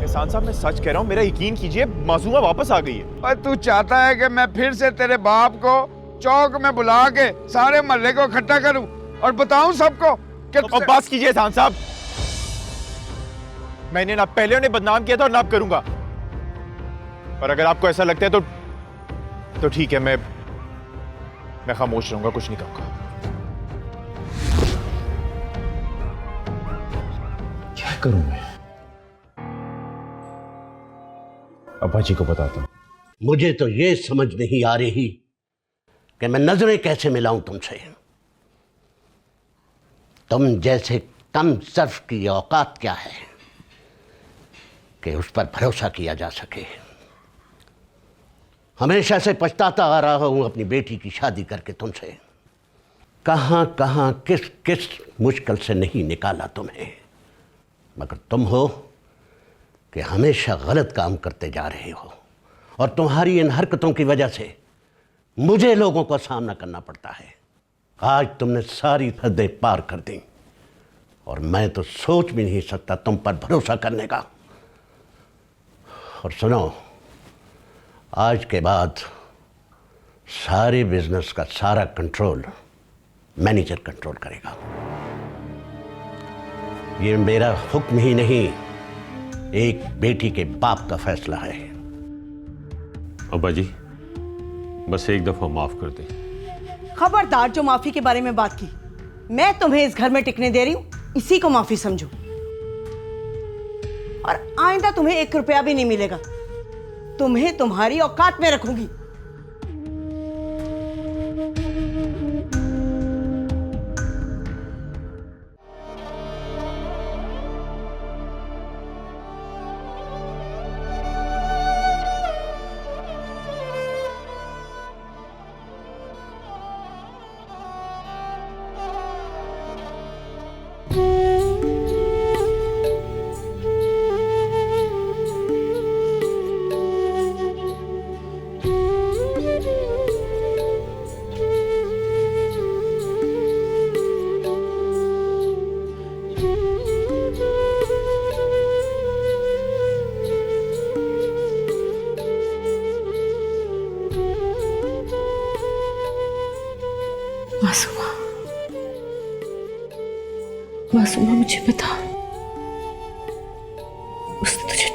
एहसान साहब मैं सच कह रहा हूँ, मेरा यकीन कीजिए, मासूमा वापस आ गई है। और तू चाहता है कि मैं फिर से तेरे बाप को चौक में बुला के सारे मोहल्ले को इकट्ठा करूं और बताऊं सबको कि अब बस कीजिए एहसान साहब, मैंने ना पहले उन्हें बदनाम किया था और ना अब करूंगा। और अगर आपको ऐसा लगता है तो ठीक है, मैं खामोश रहूंगा, कुछ नहीं कहूंगा। क्या करूं मैं? अब्बा जी को बताता हूं। मुझे तो ये समझ नहीं आ रही कि मैं नजरें कैसे मिलाऊं तुमसे। तुम जैसे कम सर्फ की औकात क्या है कि उस पर भरोसा किया जा सके। हमेशा से पछताता आ रहा हूं अपनी बेटी की शादी करके तुमसे। कहां कहां किस किस मुश्किल से नहीं निकाला तुम्हें, मगर तुम हो कि हमेशा गलत काम करते जा रहे हो और तुम्हारी इन हरकतों की वजह से मुझे लोगों का सामना करना पड़ता है। आज तुमने सारी हदें पार कर दी और मैं तो सोच भी नहीं सकता तुम पर भरोसा करने का। और सुनो, आज के बाद सारे बिजनेस का सारा कंट्रोल मैनेजर कंट्रोल करेगा। ये मेरा हुक्म ही नहीं, एक बेटी के बाप का फैसला है। अब्बा जी, बस एक दफा माफ कर दे। खबरदार जो माफी के बारे में बात की, मैं तुम्हें इस घर में टिकने दे रही हूं, इसी को माफी समझो। और आइंदा तुम्हें 1 रुपया भी नहीं मिलेगा। तुम्हें तुम्हारी औकात में रखूंगी। मासूमा, मुझे बता, उसने तुझे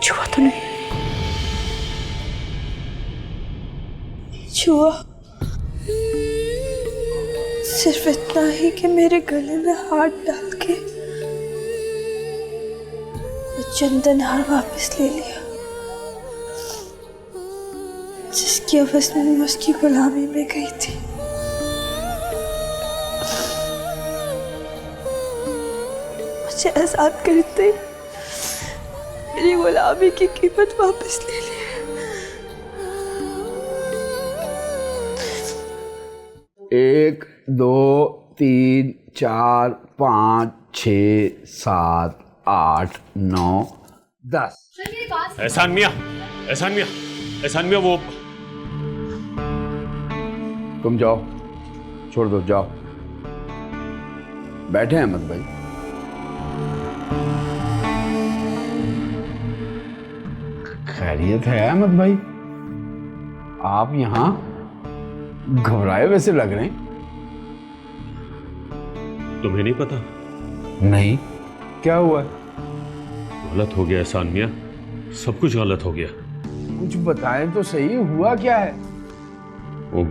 छुआ तो नहीं? छुआ, सिर्फ इतना ही कि मेरे गले में हाथ डाल के वो चंदन हार वापस ले लिया, जिसकी अवस में मैं उसकी गुलामी में गई थी। मुझे आजाद करते मेरी गुलामी की कीमत वापस ले ली। 1 2 3 4 5 6 7 8 9 10। एहसान मियां, एहसान मियां, वो तुम जाओ, छोड़ दो, जाओ। बैठे अहमद भाई। खैरियत है अहमद भाई? आप यहां घबराए वैसे लग रहे हैं। तुम्हें नहीं पता? नहीं, क्या हुआ? गलत हो गया एहसान मियां, सब कुछ गलत हो गया। कुछ बताएं तो सही, हुआ क्या है? वो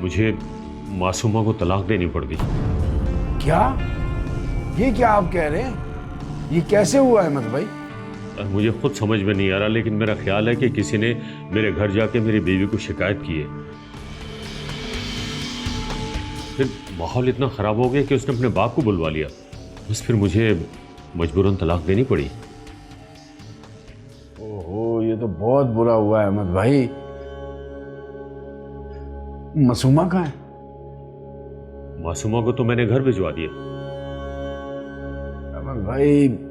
मुझे मासूमा को तलाक देनी पड़ गई। क्या? ये क्या आप कह रहे हैं? ये कैसे हुआ अहमद भाई? मुझे खुद समझ में नहीं आ रहा, लेकिन मेरा ख्याल है कि किसी ने मेरे घर जाके मेरी बीवी को शिकायत की है। फिर माहौल इतना खराब हो गया कि उसने अपने बाप को बुलवा लिया। बस फिर मुझे मजबूरन तलाक देनी पड़ी। ओहो, ये तो बहुत बुरा हुआ है अहमद भाई। मासूमा कहाँ है? मासूमा को तो मैंने घर भिजवा दिया। अहमद भाई,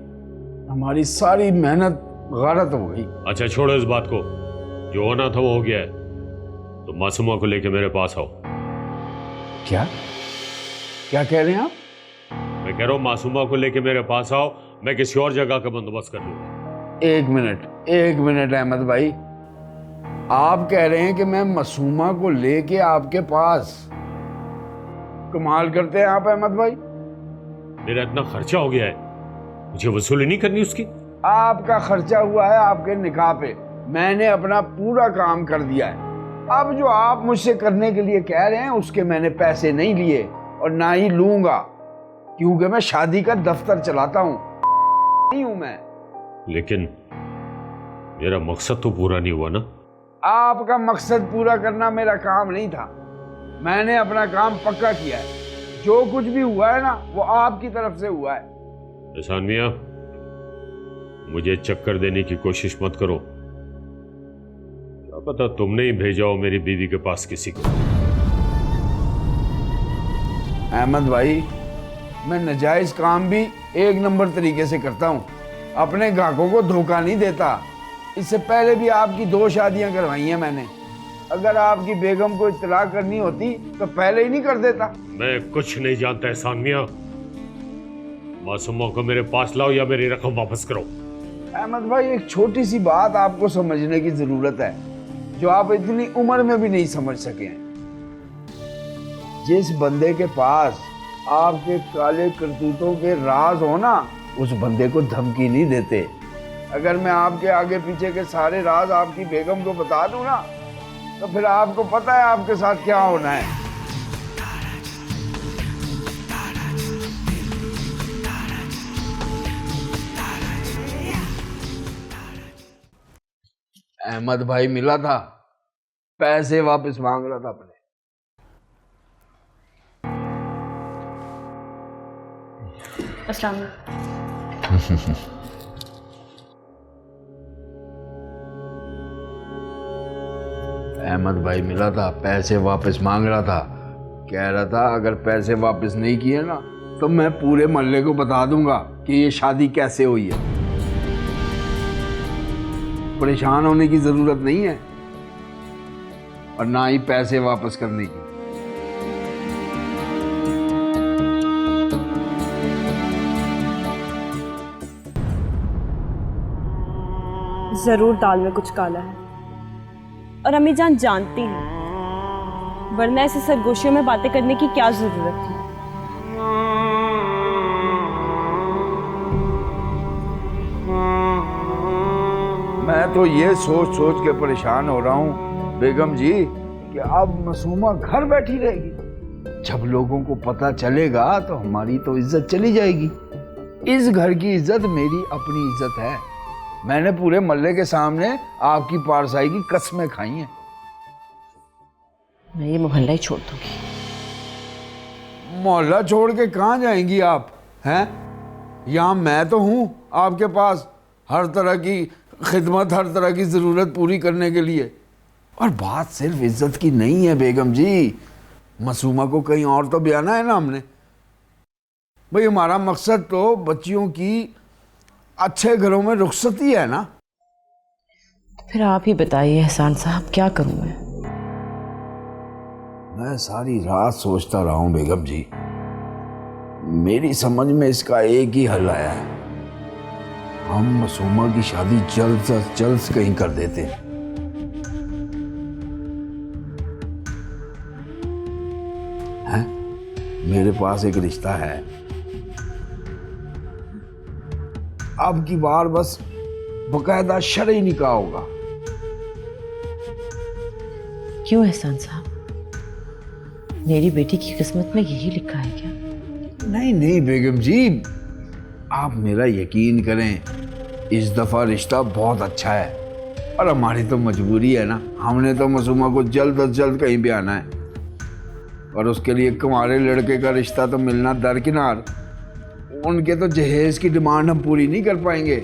हमारी सारी मेहनत गारत हो गई। अच्छा छोड़ो इस बात को, जो होना था वो हो गया है। तो मासूमा को लेके मेरे पास आओ। क्या क्या कह रहे हैं आप? मैं कह रहा हूं मासूमा को लेके मेरे पास आओ, मैं किसी और जगह का बंदोबस्त कर लूंगा। एक मिनट अहमद भाई, आप कह रहे हैं कि मैं मासूमा को लेके आपके पास? कमाल करते हैं आप अहमद भाई। मेरा इतना खर्चा हो गया है, मुझे वसूली नहीं करनी उसकी? आपका खर्चा हुआ है आपके निकाह पे, मैंने अपना पूरा काम कर दिया है। अब जो आप मुझसे करने के लिए कह रहे हैं उसके मैंने पैसे नहीं लिए और ना ही लूंगा, क्योंकि मैं शादी का दफ्तर चलाता हूं, नहीं हूं मैं। लेकिन मेरा मकसद तो पूरा नहीं हुआ ना। आपका मकसद पूरा करना मेरा काम नहीं था, मैंने अपना काम पक्का किया है। जो कुछ भी हुआ है ना वो आपकी तरफ से हुआ है। एहसान मियां, मुझे चक्कर देने की कोशिश मत करो। क्या पता तुमने ही भेजा हो मेरी बीवी के पास किसी को। अहमद भाई, मैं नाजायज काम भी एक नंबर तरीके से करता हूँ, अपने ग्राहकों को धोखा नहीं देता। इससे पहले भी आपकी 2 शादियां करवाई हैं मैंने। अगर आपकी बेगम को इत्तला करनी होती तो पहले ही नहीं कर देता। मैं कुछ नहीं जानता एहसान मियां, मासूमों को मेरे पास लाओ या मेरी रकम वापस करो। अहमद भाई, एक छोटी सी बात आपको समझने की जरूरत है, जो आप इतनी उम्र में भी नहीं समझ सके हैं। जिस बंदे के पास आपके काले करतूतों के राज हो ना, उस बंदे को धमकी नहीं देते। अगर मैं आपके आगे पीछे के सारे राज आपकी बेगम को बता दूं ना, तो फिर आपको पता है आपके साथ क्या होना है। अहमद भाई मिला था, पैसे वापस मांग रहा था अपने। अस्सलाम अहमद भाई मिला था, पैसे वापस मांग रहा था। कह रहा था अगर पैसे वापस नहीं किए ना तो मैं पूरे मोहल्ले को बता दूंगा कि ये शादी कैसे हुई है। परेशान होने की जरूरत नहीं है और ना ही पैसे वापस करने की। जरूर दाल में कुछ काला है और अम्मी जान जानती हैं, वरना ऐसे सरगोशियों में बातें करने की क्या जरूरत थी। मैं तो ये सोच सोच के परेशान हो रहा हूँ बेगम जी कि अब मासूमा घर बैठी रहेगी। जब लोगों को पता चलेगा तो हमारी तो इज्जत चली जाएगी। इस घर की इज्जत मेरी अपनी इज्जत है। मैंने पूरे मोहल्ले के सामने आपकी पारसाई की कसमें खाई हैं। मैं ये मोहल्ला ही छोड़ दूंगी। मोहल्ला छोड़ के कहाँ जाएंगी आप? हैं, यहाँ मैं तो हूँ आपके पास, हर तरह की खिदमत, हर तरह की ज़रूरत पूरी करने के लिए। और बात सिर्फ इज्जत की नहीं है बेगम जी, मासूमा को कहीं और तो बयाना है ना हमने। भाई हमारा मकसद तो बच्चियों की अच्छे घरों में रुखसती है ना। फिर आप ही बताइए एहसान साहब, क्या करूं मैं सारी रात सोचता रहा हूं बेगम जी, मेरी समझ में इसका एक ही हल आया है। हम मासूमा की शादी जल्द से जल्द कहीं कर देते। हैं? मेरे पास एक रिश्ता है, अब की बार बस बकायदा शरई निकाह होगा। क्यों एहसान साहब, मेरी बेटी की किस्मत में यही लिखा है क्या? नहीं नहीं बेगम जी, आप मेरा यकीन करें, इस दफा रिश्ता बहुत अच्छा है और हमारी तो मजबूरी है ना। हमने तो मासूमा को जल्द अज जल्द कहीं भी आना है और उसके लिए कुंवारे लड़के का रिश्ता तो मिलना दरकिनार। उनके तो जहेज की डिमांड हम पूरी नहीं कर पाएंगे।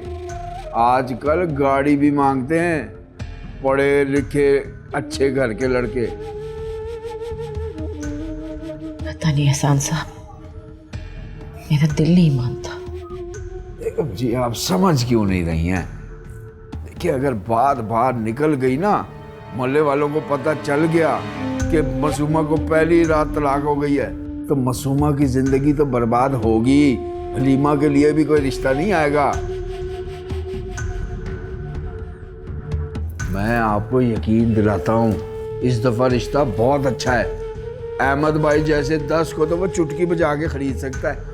आजकल गाड़ी भी मांगते हैं पढ़े लिखे अच्छे घर के लड़के। पता नहीं एहसान साहब, मेरा दिल नहीं मानता। बेगम जी आप समझ क्यों नहीं रही हैं? देखिए अगर बात बाहर निकल गई ना, मोहल्ले वालों को पता चल गया कि मासूमा को पहली रात तलाक हो गई है, तो मासूमा की जिंदगी तो बर्बाद होगी। हलीमा के लिए भी कोई रिश्ता नहीं आएगा। मैं आपको यकीन दिलाता हूँ, इस दफा रिश्ता बहुत अच्छा है। अहमद भाई जैसे 10 को तो वो चुटकी बजा के खरीद सकता है।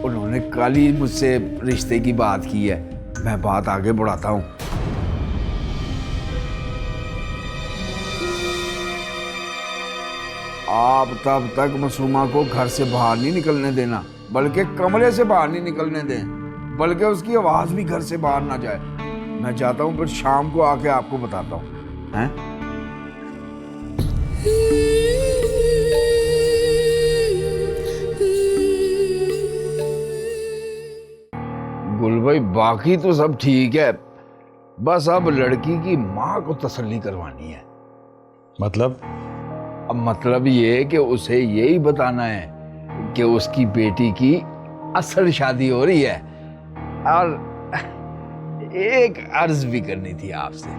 उन्होंने कल ही मुझसे रिश्ते की बात की है। मैं बात आगे बढ़ाता हूँ। आप तब तक मासूमा को घर से बाहर नहीं निकलने देना, बल्कि कमरे से बाहर नहीं निकलने दें, बल्कि उसकी आवाज भी घर से बाहर ना जाए। मैं चाहता हूँ फिर शाम को आके आपको बताता हूँ। हैं? गुल भाई बाकी तो सब ठीक है, बस अब लड़की की माँ को तसल्ली करवानी है। मतलब? अब मतलब ये कि उसे यही बताना है कि उसकी बेटी की असल शादी हो रही है। और एक अर्ज भी करनी थी आपसे,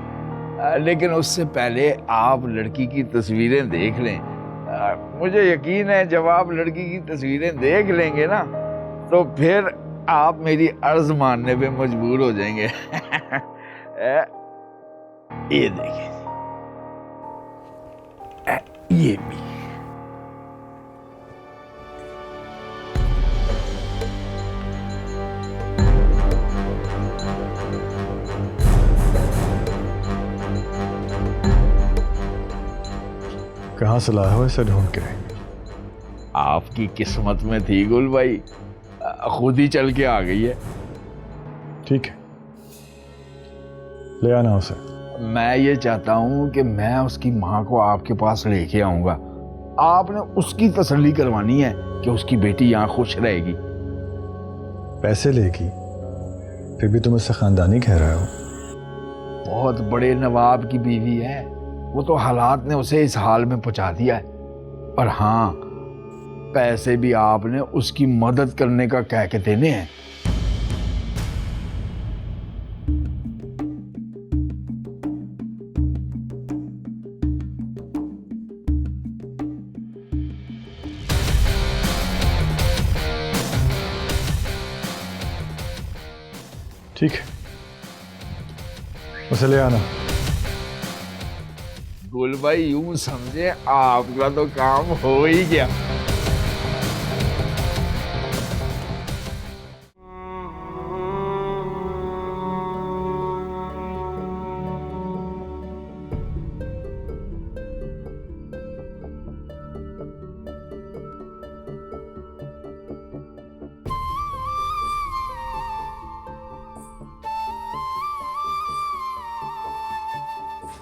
लेकिन उससे पहले आप लड़की की तस्वीरें देख लें। मुझे यकीन है जब आप लड़की की तस्वीरें देख लेंगे ना, तो फिर आप मेरी अर्ज मानने पे मजबूर हो जाएंगे। ये देखिए, ये भी। कहाँ से लाया हो इसे ढूंढ के? आपकी किस्मत में थी गुल भाई, खुद ही चल के आ गई है। ठीक है, ले आना उसे। मैं ये चाहता हूं कि मैं उसकी माँ को आपके पास लेके आऊंगा। आपने उसकी तसल्ली करवानी है कि उसकी बेटी यहाँ खुश रहेगी। पैसे लेगी, फिर भी तुम इससे खानदानी कह रहे हो? बहुत बड़े नवाब की बीवी है, वो तो हालात ने उसे इस हाल में पहुंचा दिया है। पर हाँ, पैसे भी आपने उसकी मदद करने का कह के देने हैं। ठीक है, उसे ले आना। गुल भाई यूं समझे आपका तो काम हो ही गया।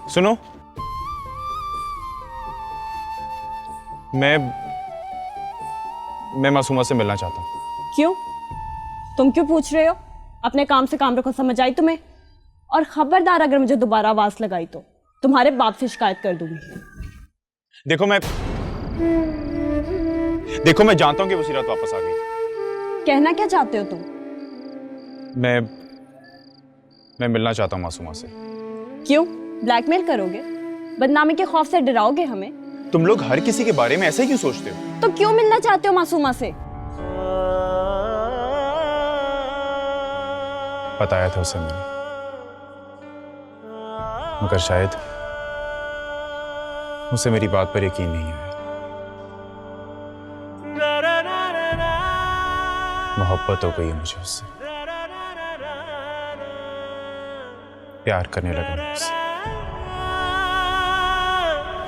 सुनो, मैं मासूमा से मिलना चाहता हूँ। क्यों? तुम क्यों पूछ रहे हो? अपने काम से काम रखो, समझ आई तुम्हें? और खबरदार अगर मुझे दोबारा आवाज लगाई तो तुम्हारे बाप से शिकायत कर दूंगी। देखो मैं जानता हूँ कि वो सीरत वापस आ गई। कहना क्या चाहते हो तुम? मैं मिलना चाहता हूँ मासूमा से। क्यों? ब्लैकमेल करोगे? बदनामी के खौफ से डराओगे हमें? तुम लोग हर किसी के बारे में ऐसे ही क्यों सोचते हो? तो क्यों मिलना चाहते हो मासूमा से? बताया था उसे मैंने, मगर शायद उसे मेरी बात पर यकीन नहीं है। मोहब्बत हो गई है मुझे उससे, प्यार करने लगा मैं उससे।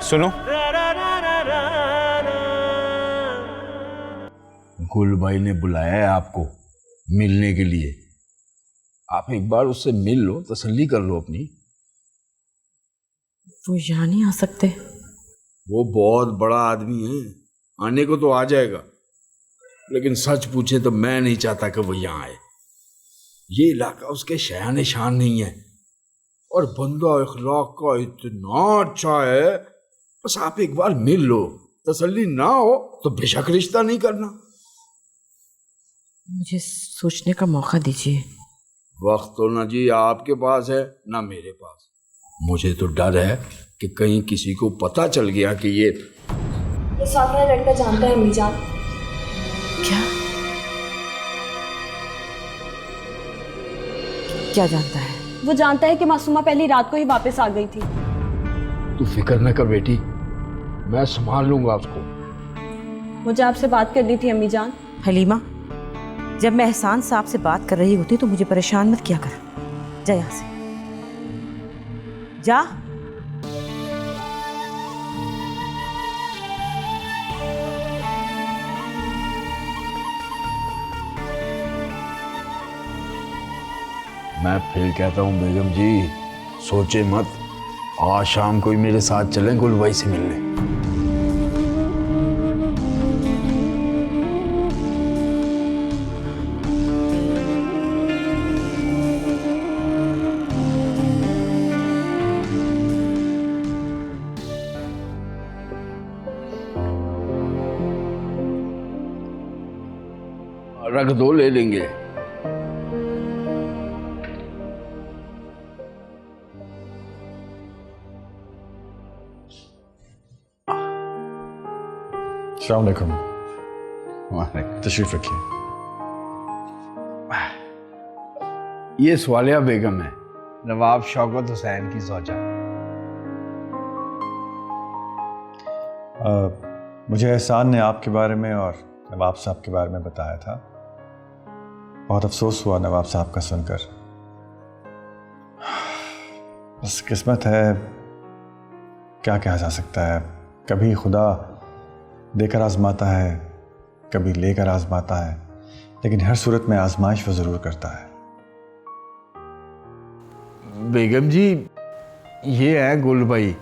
सुनो, गुल भाई ने बुलाया है आपको मिलने के लिए। आप एक बार उससे मिल लो, तसल्ली कर लो अपनी। वो यहाँ नहीं आ सकते? वो बहुत बड़ा आदमी है, आने को तो आ जाएगा, लेकिन सच पूछे तो मैं नहीं चाहता कि वो यहाँ आए। ये इलाका उसके शयान शान नहीं है, और बंदा इखलाक का इतना अच्छा है। बस आप एक बार मिल लो, तसल्ली ना हो तो बेशक रिश्ता नहीं करना। मुझे सोचने का मौका दीजिए। वक्त तो ना जी आपके पास है ना मेरे पास। मुझे तो डर है कि कहीं किसी को पता चल गया कि ये साथ वाला लड़का जानता है मीजान। क्या? क्या जानता है? वो जानता है कि मासूमा पहली रात को ही वापस आ गई थी। तू फिक्र न कर बेटी, मैं संभाल लूंगा उसको। मुझे आपसे बात करनी थी अम्मी जान। हलीमा, जब मैं एहसान साहब से बात कर रही होती तो मुझे परेशान मत किया कर। जा यहाँ से, जा। मैं फिर कहता हूँ बेगम जी, सोचे मत, आज शाम को ही मेरे साथ चलें गुलबाई से मिलने। रख दो, ले लेंगे। अस्सलाम वालेकुम। तशरीफ रखिए। ये स्वालिया बेगम है, नवाब शौकत हुसैन की ज़ौजा। मुझे एहसान ने आपके बारे में और नवाब साहब के बारे में बताया था। बहुत अफसोस हुआ नवाब साहब का सुनकर। बस किस्मत है, क्या कहा जा सकता है। कभी खुदा देकर आजमाता है, कभी लेकर आजमाता है, लेकिन हर सूरत में आजमाइश वो ज़रूर करता है। बेगम जी, ये है गुलबाई।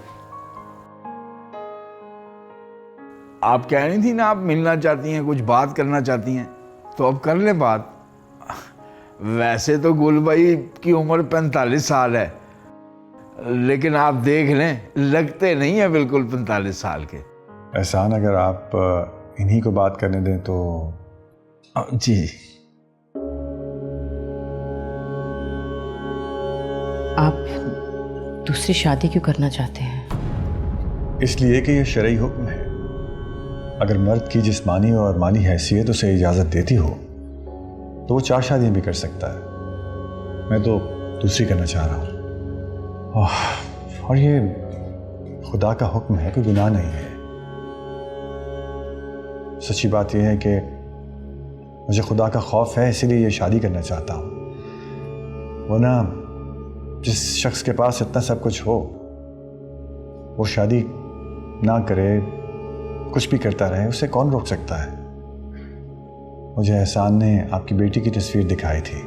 आप कह रही थी ना आप मिलना चाहती हैं, कुछ बात करना चाहती हैं, तो अब कर लें बात। वैसे तो गुलबाई की उम्र 45 साल है, लेकिन आप देख लें, लगते नहीं है बिल्कुल 45 साल के। एहसान, अगर आप इन्हीं को बात करने दें तो। जी। आप दूसरी शादी क्यों करना चाहते हैं? इसलिए कि यह शरई हुक्म है। अगर मर्द की जिस्मानी और माली हैसियत उसे इजाज़त देती हो तो वो 4 शादियाँ भी कर सकता है। मैं तो दूसरी करना चाह रहा हूँ, और ये खुदा का हुक्म है, कोई गुनाह नहीं है। सच्ची बात यह है कि मुझे खुदा का खौफ है, इसीलिए ये शादी करना चाहता हूँ। वो ना, जिस शख्स के पास इतना सब कुछ हो वो शादी ना करे, कुछ भी करता रहे, उसे कौन रोक सकता है। मुझे एहसान ने आपकी बेटी की तस्वीर दिखाई थी।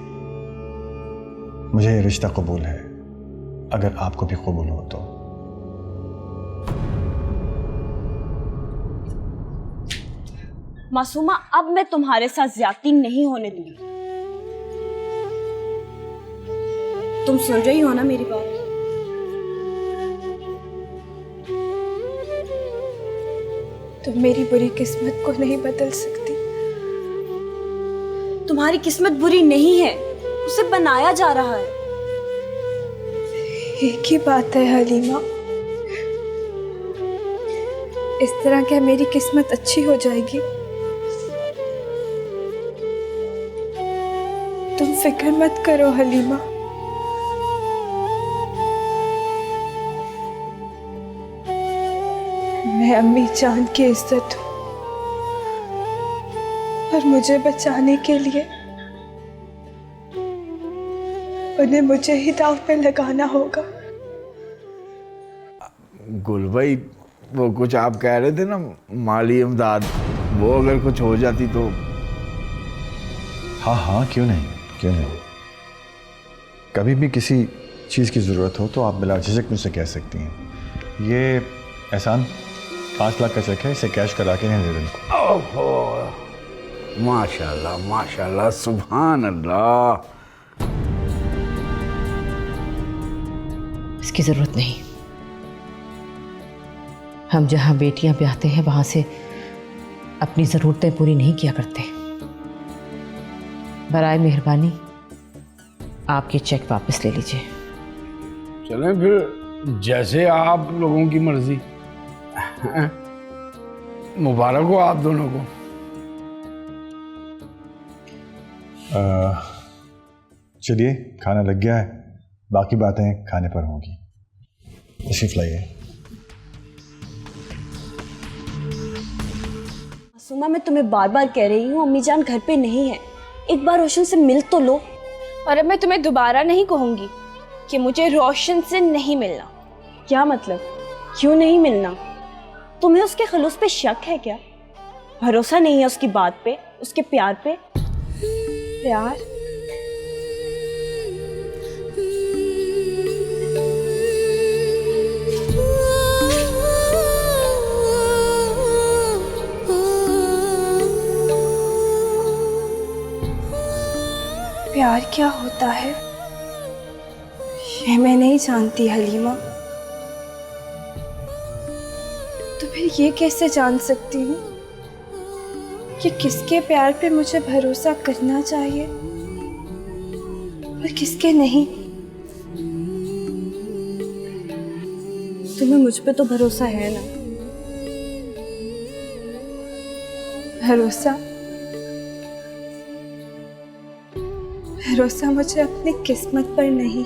मुझे ये रिश्ता कबूल है, अगर आपको भी कबूल हो तो। मासूमा, अब मैं तुम्हारे साथ ज्यादती नहीं होने दूंगी। तुम सुन रही हो ना मेरी बात? तुम मेरी बुरी किस्मत को नहीं बदल सकती। तुम्हारी किस्मत बुरी नहीं है, उसे बनाया जा रहा है। एक ही बात है हलीमा, इस तरह क्या मेरी किस्मत अच्छी हो जाएगी? तुम फिक्र मत करो हलीमा। मैं अम्मी जान की इज्जत हूँ, और मुझे बचाने के लिए उन्हें मुझे ही दांव पे लगाना होगा। गुलबाई, वो कुछ आप कह रहे थे ना, माली इमदाद, वो अगर कुछ हो जाती तो। हाँ हाँ, क्यों नहीं, क्यों नहीं। कभी भी किसी चीज़ की ज़रूरत हो तो आप बिला झिझक मुझसे कह सकती हैं। ये एहसान 5 लाख का चेक है, इसे कैश करा के नहीं दे दें। ओहो, माशाल्लाह माशाल्लाह, सुभान अल्लाह। इसकी जरूरत नहीं। हम जहां बेटियां ब्याहते हैं वहां से अपनी जरूरतें पूरी नहीं किया करते। बराए मेहरबानी आप ये चेक वापस ले लीजिए। चलें फिर, जैसे आप लोगों की मर्जी। मुबारक हो आप दोनों को। चलिए खाना लग गया है, बाकी बातें खाने पर होंगी। तशरीफ लाइए। मासूमा, मैं तुम्हें बार बार कह रही हूँ अम्मी जान घर पे नहीं है, एक बार रोशन से मिल तो लो। और अब मैं तुम्हें दोबारा नहीं कहूंगी कि मुझे रोशन से नहीं मिलना। क्या मतलब, क्यों नहीं मिलना? तुम्हें उसके खलूस पे शक है क्या? भरोसा नहीं है उसकी बात पे, उसके प्यार पे? प्यार? प्यार क्या होता है ये मैं नहीं जानती हलीमा। तो फिर ये कैसे जान सकती हूँ कि किसके प्यार पे मुझे भरोसा करना चाहिए और किसके नहीं? तुम्हें मुझ पे तो भरोसा है ना? भरोसा? भरोसा मुझे अपनी किस्मत पर नहीं,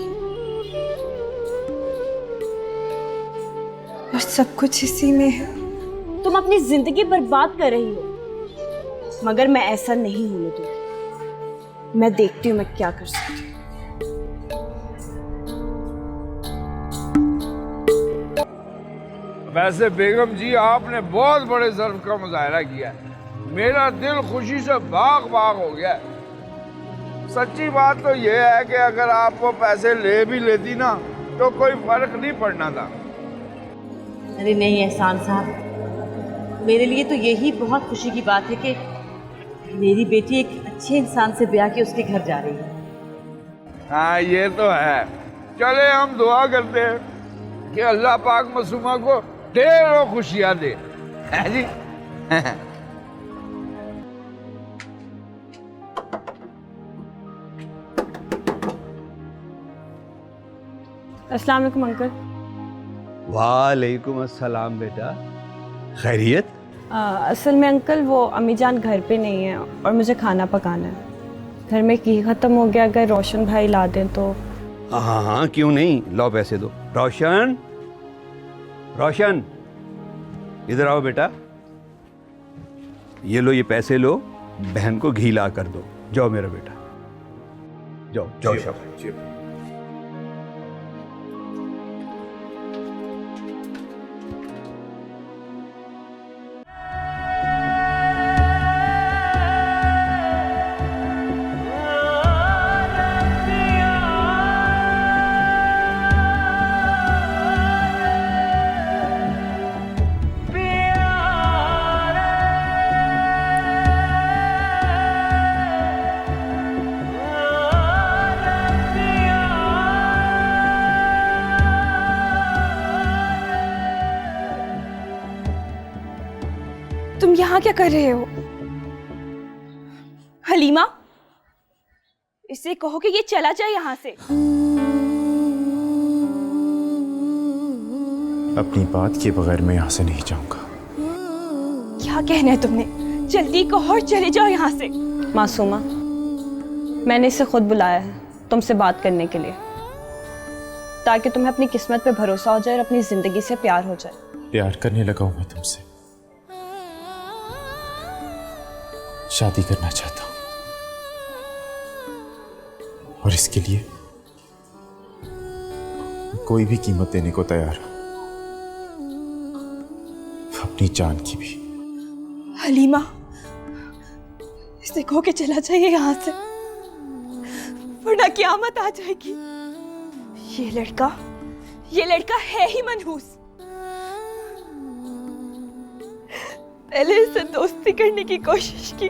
और सब कुछ इसी में है। तुम अपनी जिंदगी बर्बाद कर रही हो, मगर मैं ऐसा नहीं होने दूंगी। मैं देखती हूँ मैं क्या कर सकती हूँ। वैसे बेगम जी आपने बहुत बड़े ज़र्फ का मुजाहरा किया है, मेरा दिल खुशी से बाग बाग हो गया है। सच्ची बात तो ये है कि अगर आप वो पैसे ले भी लेती ना तो कोई फर्क नहीं पड़ना था। अरे नहीं एहसान साहब, मेरे लिए तो यही बहुत खुशी की बात है कि मेरी बेटी एक अच्छे इंसान से ब्याह के उसके घर जा रही है। हाँ ये तो है। चले हम दुआ करते हैं कि अल्लाह पाक मासूमा को ढेरों खुशियाँ दे, है जी। अस्सलाम वालेकुम अंकल। वालेकुम अस्सलाम बेटा, खैरियत? असल में अंकल वो अम्मी जान घर पे नहीं है और मुझे खाना पकाना है। घर में घी ख़त्म हो गया, अगर रोशन भाई ला दें तो। हाँ हाँ क्यों नहीं, लो पैसे दो। रोशन, रोशन इधर आओ बेटा, ये लो ये पैसे लो, बहन को घी ला कर दो। जाओ मेरा बेटा, जाओ जाओ शाबाश। तुम यहाँ क्या कर रहे हो? हलीमा, इसे कहो कि ये चला जाए यहाँ से। अपनी बात के बगैर मैं यहाँ से नहीं जाऊंगा। क्या कहना है तुमने? जल्दी कहो और चले जाओ यहाँ से। मासूमा, मैंने इसे खुद बुलाया है तुमसे बात करने के लिए, ताकि तुम्हें अपनी किस्मत पे भरोसा हो जाए और अपनी जिंदगी से प्यार हो जाए। प्यार करने लगा हूं मैं तुमसे, शादी करना चाहता हूं, और इसके लिए कोई भी कीमत देने को तैयार हूं, अपनी जान की भी। हलीमा, इसे कहो कि चला जाइए यहाँ से, वरना क़यामत आ जाएगी। ये लड़का है ही मनहूस। पहले इससे दोस्ती करने की कोशिश की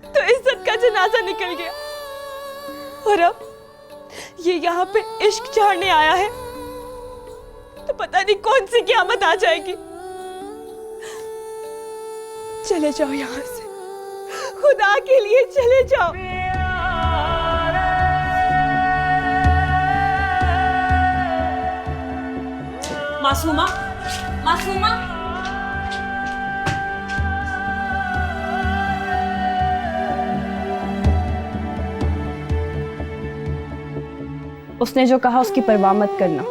तो इज्जत का जनाजा निकल गया, और अब ये यहाँ पे इश्क चाहने आया है तो पता नहीं कौन सी क़यामत आ जाएगी। चले जाओ यहाँ से, खुदा के लिए चले जाओ। मासूमा, मासूमा, उसने जो कहा उसकी परवाह मत करना।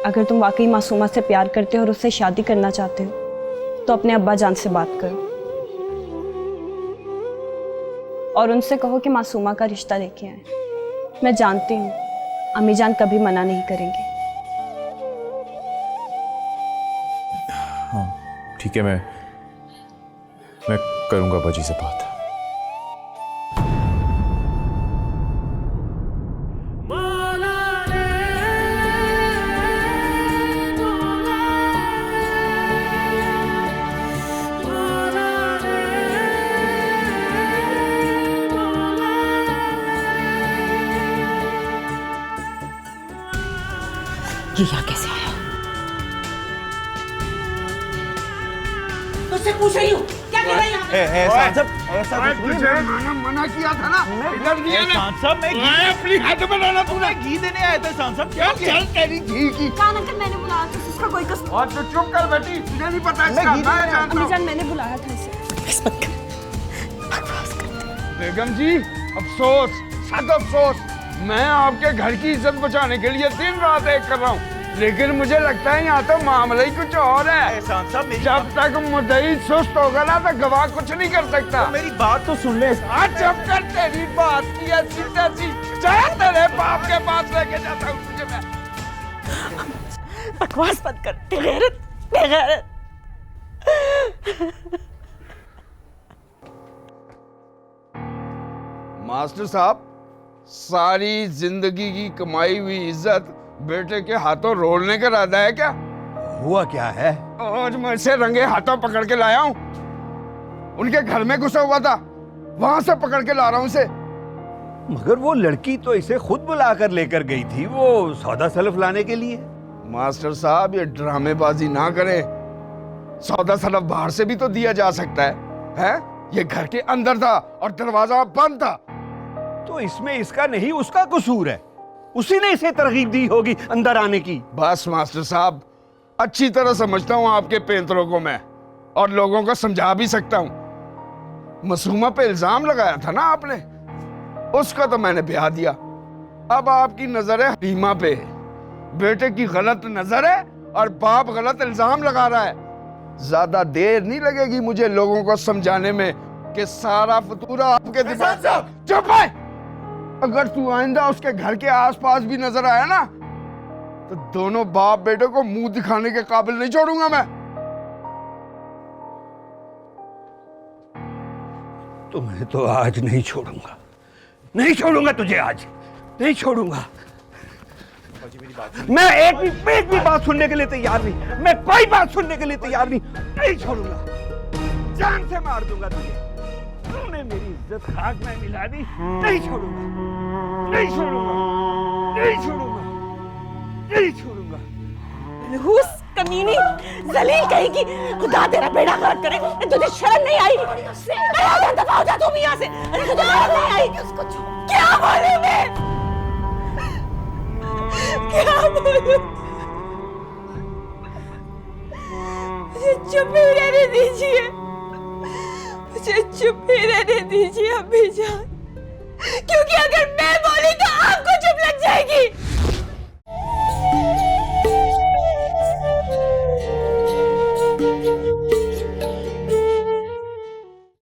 अगर तुम वाकई मासूमा से प्यार करते हो और उससे शादी करना चाहते हो तो अपने अब्बा जान से बात करो और उनसे कहो कि मासूमा का रिश्ता लेके आए। मैं जानती हूँ अम्मी जान कभी मना नहीं करेंगे। हाँ ठीक है, मैं करूंगा बाजी से बात। ये यहाँ कैसे आया? उससे पूछ रही हूँ क्या कर रहा है यहाँ पे? मना किया था ना, अपनी हाथ में लाना, तूने घी देने आए थे सांसद, क्या चल तेरी घी की। कान अंकल मैंने बुलाया था, इसका कोई कसूर। और तो चुप कर बेटी, तुझे नहीं पता इसका, मैं जानता हूँ। अम्मी जान मैंने बुलाया था इसे। बेगम जी अफसोस, सख्त अफसोस, मैं आपके घर की इज्जत बचाने के लिए दिन रात एक कर रहा हूँ, लेकिन मुझे लगता है यहाँ तो मामला ही कुछ और है। जब तक मुद्दई सुस्त होगा ना तो गवाह कुछ नहीं कर सकता। तो मेरी बात तो सुन ले। आज जब कर तेरी बात की ऐसी तैसी, चाहे तेरे बाप के पास लेके जाता हूँ तुझे मैं। बकवास मत कर, बेगैरत, बेगैरत। मास्टर साहब, सारी जिंदगी की कमाई हुई इज्जत बेटे के हाथों रोलने का इरादा है क्या? हुआ क्या है? आज मैं इसे रंगे हाथों पकड़ के लाया हूँ। उनके घर में घुसा हुआ था, वहां से पकड़ के ला रहा हूँ इसे। मगर वो लड़की तो इसे खुद बुलाकर लेकर गई थी, वो सौदा सलफ लाने के लिए। मास्टर साहब ये ड्रामेबाजी ना करें, सौदा सलफ बाहर से भी तो दिया जा सकता है? ये घर के अंदर था और दरवाजा बंद था। तो इसमें इसका नहीं उसका कसूर है, उसी ने इसे तरगीब दी होगी अंदर आने की। बस मास्टर साहब, अच्छी तरह समझता हूँ आपके पेंतरों को मैं, और लोगों को समझा भी सकता हूँ। मासूमा पे इल्जाम लगाया था ना आपने, उसका तो मैंने ब्याह दिया। अब आपकी नजर है हलीमा पे, बेटे की गलत नजर है और बाप गलत इल्जाम लगा रहा है। ज्यादा देर नहीं लगेगी मुझे लोगों को समझाने में कि सारा फतूरा आपके दिमाग। चुप है! अगर तू आइंदा उसके घर के आसपास भी नजर आया ना तो दोनों बाप बेटे को मुंह दिखाने के काबिल नहीं छोड़ूंगा मैं। तुम्हें तो आज नहीं छोड़ूंगा, नहीं छोड़ूंगा तुझे, आज नहीं छोड़ूंगा। मैं एक भी बात सुनने के लिए तैयार नहीं, मैं कोई बात सुनने के लिए तैयार नहीं, नहीं छोड़ूंगा, जान से मार दूंगा तुझे। तूने मेरी इज्जत खाक में मिला दी, नहीं छोड़ूंगा, नहीं छोड़ूंगा, नहीं छोड़ूंगा, नहीं छोड़ूंगा। मनहूस कमीनी जलील कहेगी, खुदा तेरा बेड़ा गर्क करे। तुझे शर्म नहीं आई? अरे दफा हो जा तुम यहाँ से। अरे तुझे शर्म नहीं आई? उसको क्या बोलूं मैं, क्या बोलूं? मुझे चुप ही रहने दीजिए, मुझे चुप ही रहने दीजिए अम्मी जान, क्योंकि अगर मैं बोली तो